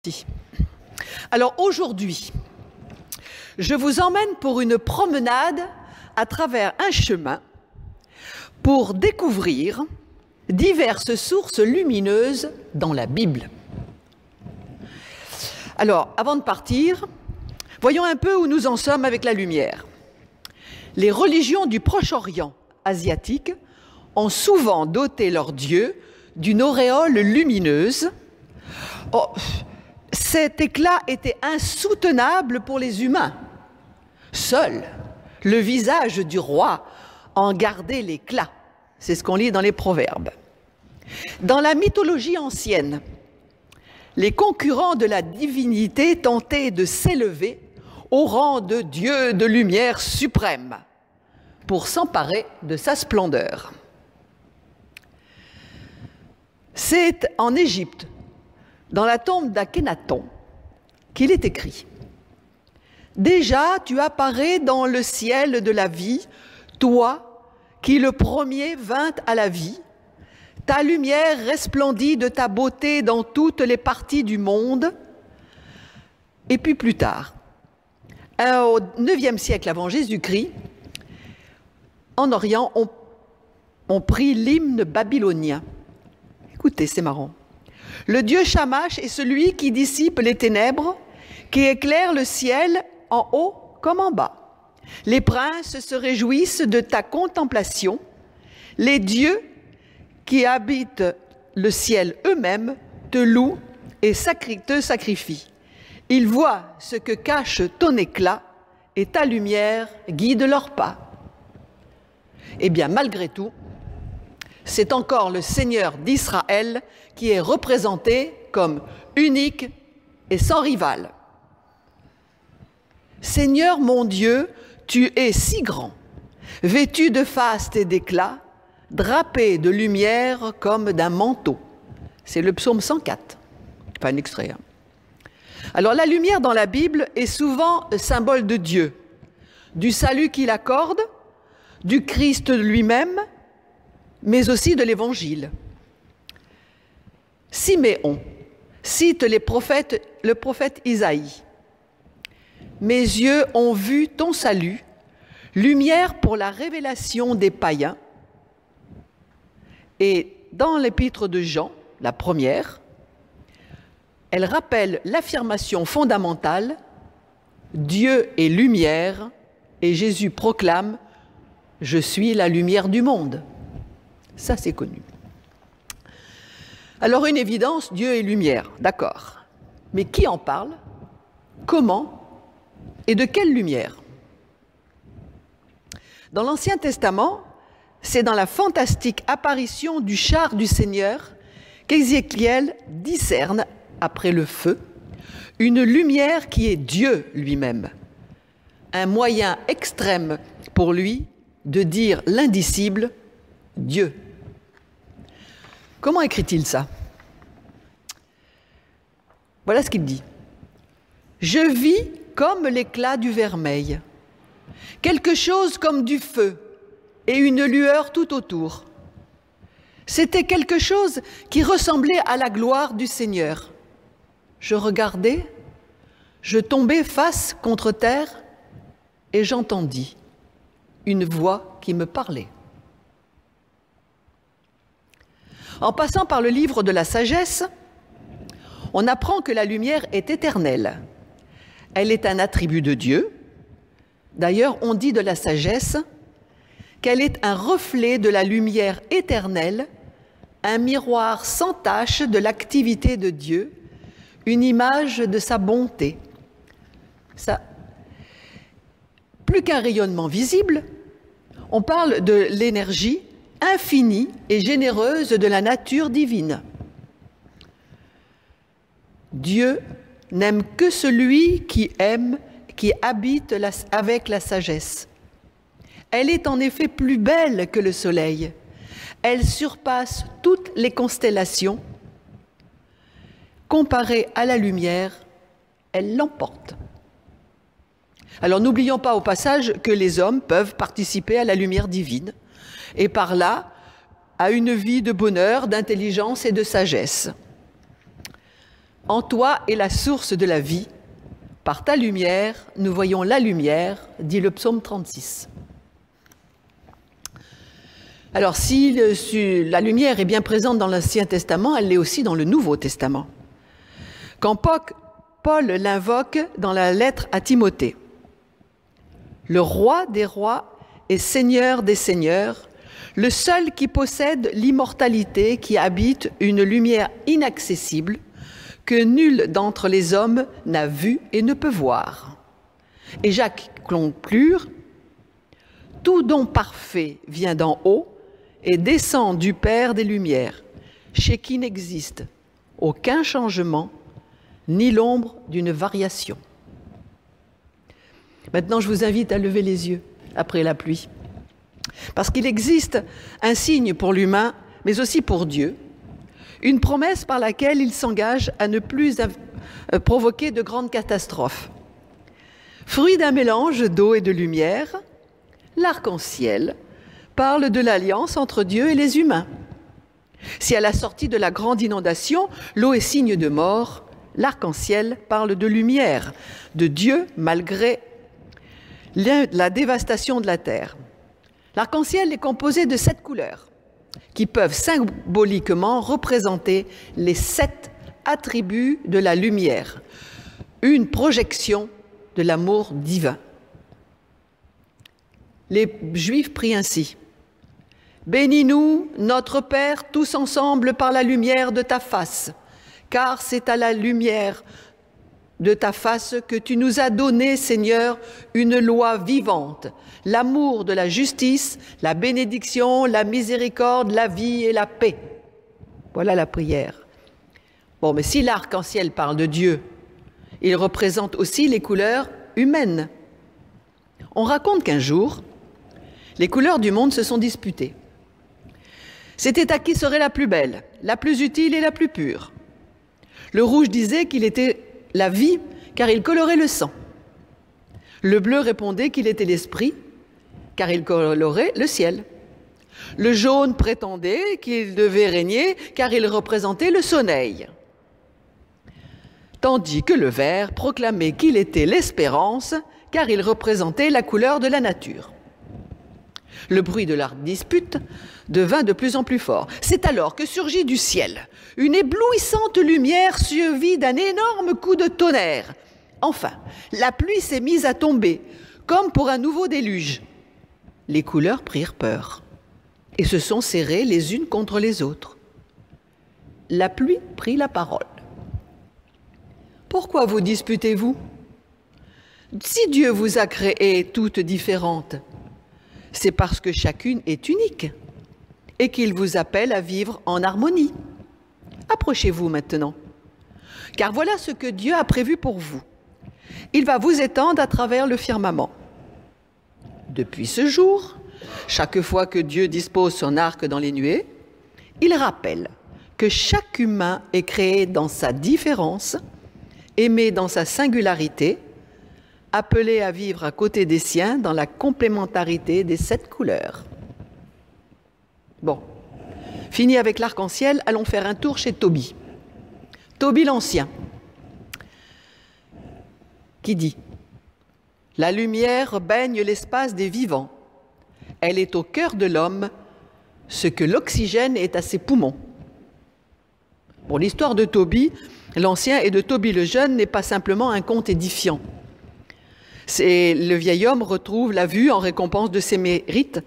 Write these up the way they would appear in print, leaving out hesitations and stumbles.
Si. Alors aujourd'hui, je vous emmène pour une promenade à travers un chemin pour découvrir diverses sources lumineuses dans la Bible. Alors, avant de partir, voyons un peu où nous en sommes avec la lumière. Les religions du Proche-Orient asiatique ont souvent doté leur Dieu d'une auréole lumineuse. Oh, cet éclat était insoutenable pour les humains. Seul le visage du roi en gardait l'éclat. C'est ce qu'on lit dans les Proverbes. Dans la mythologie ancienne, les concurrents de la divinité tentaient de s'élever au rang de Dieu de lumière suprême pour s'emparer de sa splendeur. C'est en Égypte, dans la tombe d'Akhénaton, qu'il est écrit « Déjà tu apparais dans le ciel de la vie, toi qui le premier vins à la vie, ta lumière resplendit de ta beauté dans toutes les parties du monde. » Et puis plus tard, au IXe siècle avant Jésus-Christ, en Orient, on prit l'hymne babylonien. Écoutez, c'est marrant. Le dieu Shamash est celui qui dissipe les ténèbres, qui éclaire le ciel en haut comme en bas. Les princes se réjouissent de ta contemplation. Les dieux qui habitent le ciel eux-mêmes te louent et te sacrifient. Ils voient ce que cache ton éclat et ta lumière guide leurs pas. Eh bien, malgré tout, c'est encore le Seigneur d'Israël qui est représenté comme unique et sans rival. Seigneur mon Dieu, tu es si grand, vêtu de faste et d'éclat, drapé de lumière comme d'un manteau. C'est le psaume 104, pas un extrait. Alors la lumière dans la Bible est souvent symbole de Dieu, du salut qu'il accorde, du Christ lui-même, mais aussi de l'Évangile. Siméon cite le prophète Isaïe. « Mes yeux ont vu ton salut, lumière pour la révélation des païens. » Et dans l'épître de Jean, la première, elle rappelle l'affirmation fondamentale « Dieu est lumière » et Jésus proclame « Je suis la lumière du monde ». Ça, c'est connu. Alors, une évidence, Dieu est lumière, d'accord. Mais qui en parle? Comment? Et de quelle lumière? Dans l'Ancien Testament, c'est dans la fantastique apparition du char du Seigneur qu'Ézéchiel discerne, après le feu, une lumière qui est Dieu lui-même. Un moyen extrême pour lui de dire l'indicible Dieu. Comment écrit-il ça? Voilà ce qu'il dit. « Je vis comme l'éclat du vermeil, quelque chose comme du feu et une lueur tout autour. C'était quelque chose qui ressemblait à la gloire du Seigneur. Je regardais, je tombais face contre terre et j'entendis une voix qui me parlait. » En passant par le livre de la sagesse, on apprend que la lumière est éternelle. Elle est un attribut de Dieu. D'ailleurs, on dit de la sagesse qu'elle est un reflet de la lumière éternelle, un miroir sans tache de l'activité de Dieu, une image de sa bonté. Ça, plus qu'un rayonnement visible, on parle de l'énergie infinie et généreuse de la nature divine. Dieu n'aime que celui qui aime, qui habite avec la sagesse. Elle est en effet plus belle que le soleil. Elle surpasse toutes les constellations. Comparée à la lumière, elle l'emporte. Alors n'oublions pas au passage que les hommes peuvent participer à la lumière divine et par là à une vie de bonheur, d'intelligence et de sagesse. En toi est la source de la vie. Par ta lumière, nous voyons la lumière, dit le psaume 36. Alors, si la lumière est bien présente dans l'Ancien Testament, elle l'est aussi dans le Nouveau Testament. Quand Paul l'invoque dans la lettre à Timothée, le roi des rois et seigneur des seigneurs, le seul qui possède l'immortalité, qui habite une lumière inaccessible, que nul d'entre les hommes n'a vu et ne peut voir. Et Jacques conclut, « Tout don parfait vient d'en haut et descend du Père des Lumières, chez qui n'existe aucun changement, ni l'ombre d'une variation. » Maintenant, je vous invite à lever les yeux après la pluie. Parce qu'il existe un signe pour l'humain, mais aussi pour Dieu, une promesse par laquelle il s'engage à ne plus provoquer de grandes catastrophes. Fruit d'un mélange d'eau et de lumière, l'arc-en-ciel parle de l'alliance entre Dieu et les humains. Si à la sortie de la grande inondation, l'eau est signe de mort, l'arc-en-ciel parle de lumière, de Dieu malgré la dévastation de la terre. L'arc-en-ciel est composé de 7 couleurs qui peuvent symboliquement représenter les 7 attributs de la lumière, une projection de l'amour divin. Les Juifs prient ainsi. « Bénis-nous, notre Père, tous ensemble par la lumière de ta face, car c'est à la lumière de ta face que tu nous as donné, Seigneur, une loi vivante, l'amour de la justice, la bénédiction, la miséricorde, la vie et la paix. » Voilà la prière. Bon, mais si l'arc-en-ciel parle de Dieu, il représente aussi les couleurs humaines. On raconte qu'un jour, les couleurs du monde se sont disputées. C'était à qui serait la plus belle, la plus utile et la plus pure. Le rouge disait qu'il était la vie, car il colorait le sang. Le bleu répondait qu'il était l'esprit, car il colorait le ciel. Le jaune prétendait qu'il devait régner, car il représentait le soleil. Tandis que le vert proclamait qu'il était l'espérance, car il représentait la couleur de la nature. Le bruit de leur dispute devint de plus en plus fort. C'est alors que surgit du ciel une éblouissante lumière suivie d'un énorme coup de tonnerre. Enfin, la pluie s'est mise à tomber, comme pour un nouveau déluge. Les couleurs prirent peur et se sont serrées les unes contre les autres. La pluie prit la parole. « Pourquoi vous disputez-vous? Si Dieu vous a créées toutes différentes, c'est parce que chacune est unique et qu'il vous appelle à vivre en harmonie. Approchez-vous maintenant, car voilà ce que Dieu a prévu pour vous. Il va vous étendre à travers le firmament. Depuis ce jour, chaque fois que Dieu dispose son arc dans les nuées, il rappelle que chaque humain est créé dans sa différence, aimé dans sa singularité, appelé à vivre à côté des siens dans la complémentarité des 7 couleurs. » Bon, fini avec l'arc-en-ciel, allons faire un tour chez Tobie. Tobie l'Ancien, qui dit « La lumière baigne l'espace des vivants. Elle est au cœur de l'homme, ce que l'oxygène est à ses poumons. » Bon, l'histoire de Tobie l'Ancien et de Tobie le Jeune n'est pas simplement un conte édifiant. Le vieil homme retrouve la vue en récompense de ses mérites,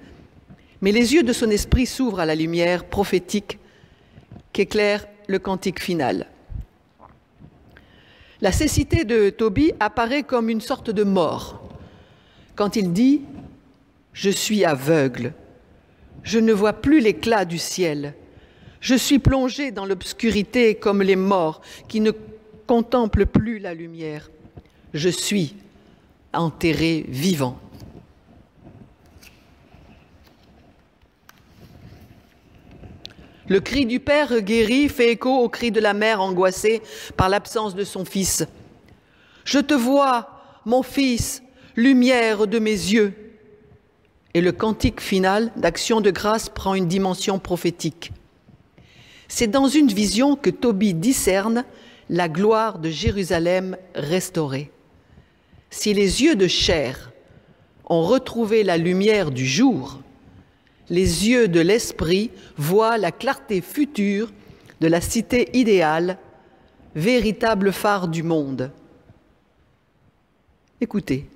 mais les yeux de son esprit s'ouvrent à la lumière prophétique qu'éclaire le cantique final. La cécité de Tobie apparaît comme une sorte de mort quand il dit « Je suis aveugle, je ne vois plus l'éclat du ciel, je suis plongé dans l'obscurité comme les morts qui ne contemplent plus la lumière, je suis enterré vivant. » Le cri du père guéri fait écho au cri de la mère angoissée par l'absence de son fils. « Je te vois, mon fils, lumière de mes yeux. » Et le cantique final d'Action de grâce prend une dimension prophétique. C'est dans une vision que Tobie discerne la gloire de Jérusalem restaurée. Si les yeux de chair ont retrouvé la lumière du jour, les yeux de l'esprit voient la clarté future de la cité idéale, véritable phare du monde. Écoutez,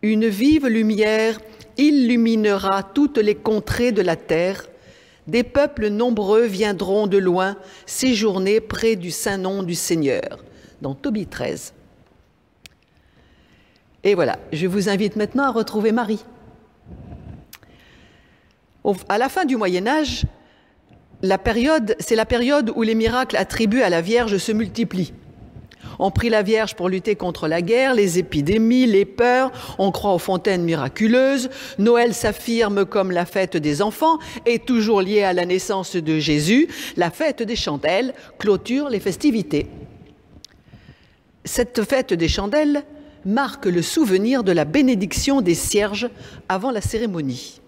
une vive lumière illuminera toutes les contrées de la terre. Des peuples nombreux viendront de loin séjourner près du saint nom du Seigneur, dans Tobie 13. Et voilà, je vous invite maintenant à retrouver Marie. À la fin du Moyen-Âge, c'est la période où les miracles attribués à la Vierge se multiplient. On prie la Vierge pour lutter contre la guerre, les épidémies, les peurs, on croit aux fontaines miraculeuses, Noël s'affirme comme la fête des enfants et toujours liée à la naissance de Jésus, la fête des chandelles clôture les festivités. Cette fête des chandelles marque le souvenir de la bénédiction des cierges avant la cérémonie.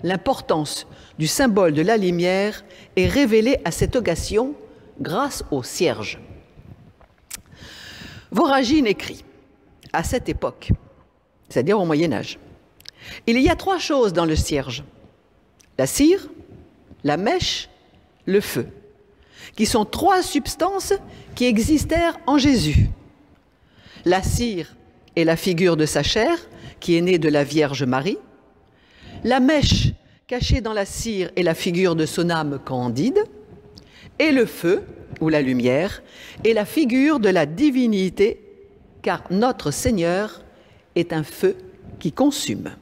L'importance du symbole de la lumière est révélée à cette occasion grâce aux cierges. Voragine écrit, à cette époque, c'est-à-dire au Moyen-Âge, il y a 3 choses dans le cierge, la cire, la mèche, le feu, qui sont 3 substances qui existèrent en Jésus. La cire est la figure de sa chair, qui est née de la Vierge Marie. La mèche, cachée dans la cire, est la figure de son âme candide. Et le feu, ou la lumière, est la figure de la divinité, car notre Seigneur est un feu qui consume.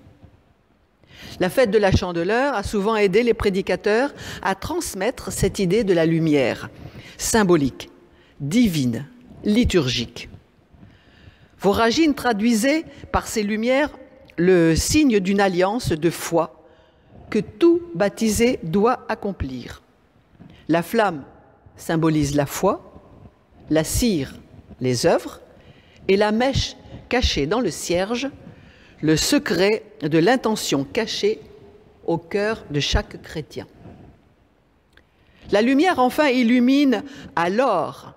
La fête de la Chandeleur a souvent aidé les prédicateurs à transmettre cette idée de la lumière, symbolique, divine, liturgique. Voragine traduisait par ces lumières le signe d'une alliance de foi que tout baptisé doit accomplir. La flamme symbolise la foi, la cire, les œuvres, et la mèche cachée dans le cierge, le secret de l'intention cachée au cœur de chaque chrétien. La lumière, enfin, illumine alors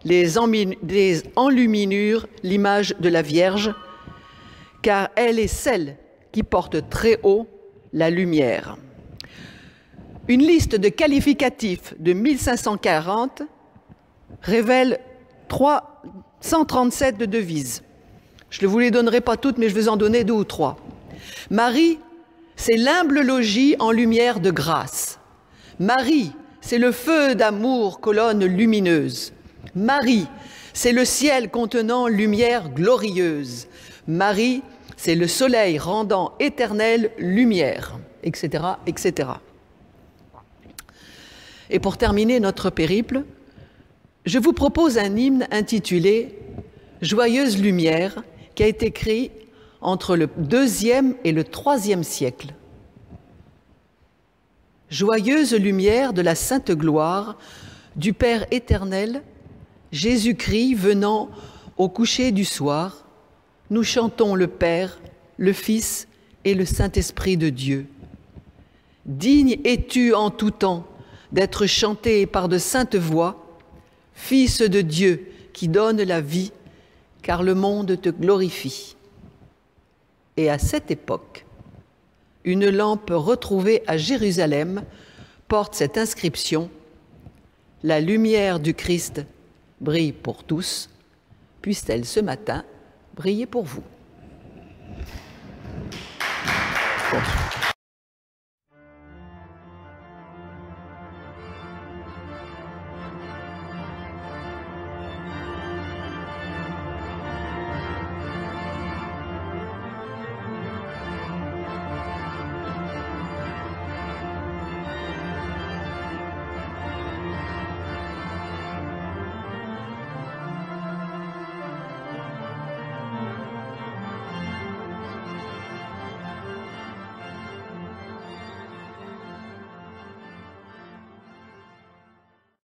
les enluminures l'image de la Vierge, car elle est celle qui porte très haut la lumière. Une liste de qualificatifs de 1540 révèle 137 de devises. Je ne vous les donnerai pas toutes, mais je vais vous en donner 2 ou 3. Marie, c'est l'humble logis en lumière de grâce. Marie, c'est le feu d'amour, colonne lumineuse. Marie, c'est le ciel contenant lumière glorieuse. Marie, c'est le soleil rendant éternelle lumière, etc., etc. Et pour terminer notre périple, je vous propose un hymne intitulé « Joyeuse lumière » qui a été écrit entre le IIe et le IIIe siècle. Joyeuse lumière de la sainte gloire du Père éternel, Jésus-Christ venant au coucher du soir, nous chantons le Père, le Fils et le Saint-Esprit de Dieu. Digne es-tu en tout temps d'être chanté par de saintes voix, Fils de Dieu qui donne la vie, car le monde te glorifie. Et à cette époque, une lampe retrouvée à Jérusalem porte cette inscription « La lumière du Christ brille pour tous, puisse-t-elle ce matin briller pour vous. »